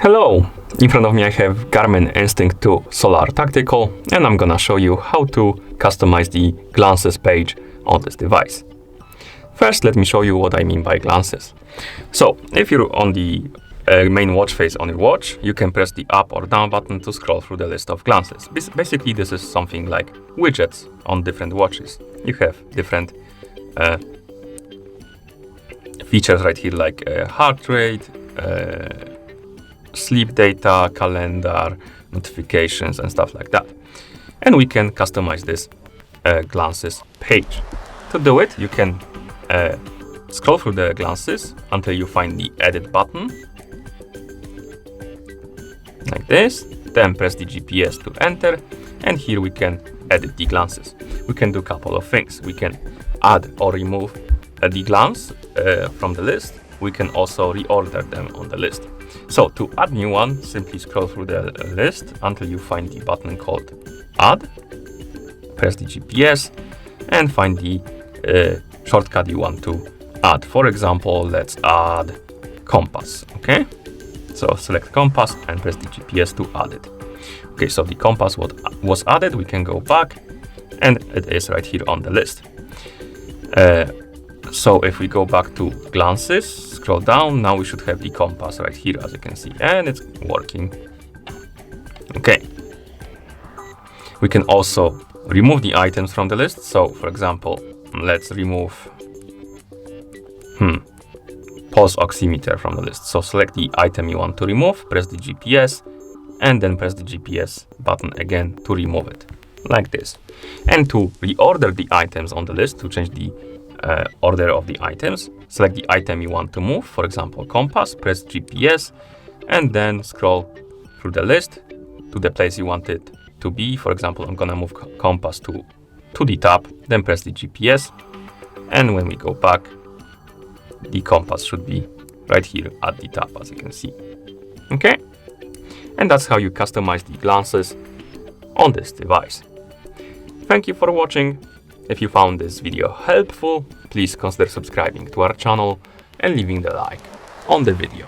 Hello! In front of me I have GARMIN Instinct 2 Solar Tactical, and I'm gonna show you how to customize the glances page on this device. First, let me show you what I mean by glances. So, if you're on the main watch face on your watch, you can press the up or down button to scroll through the list of glances. Basically, this is something like widgets on different watches. You have different features right here, like heart rate, sleep data, calendar, notifications, and stuff like that. And we can customize this glances page. To do it, you can scroll through the glances until you find the edit button, like this. Then press the GPS to enter, and here we can edit the glances. We can do a couple of things. We can add or remove the glance from the list. We can also reorder them on the list. So to add new one, simply scroll through the list until you find the button called Add. Press the GPS and find the shortcut you want to add. For example, let's add compass. Okay, so select compass and press the GPS to add it. Okay, so the compass was added. We can go back, and it is right here on the list. So if we go back to glances, scroll down, now we should have the compass right here, as you can see, and it's working. Okay. We can also remove the items from the list. So for example, let's remove pulse oximeter from the list. So select the item you want to remove, press the GPS, and then press the GPS button again to remove it, like this. And to reorder the items on the list, to change the order of the items, select the item you want to move, for example compass, press GPS, and then scroll through the list to the place you want it to be. For example, I'm gonna move compass to the top, then press the GPS, and when we go back, the compass should be right here at the top, as you can see. Okay, and that's how you customize the glances on this device. Thank you for watching. If you found this video helpful, please consider subscribing to our channel and leaving the like on the video.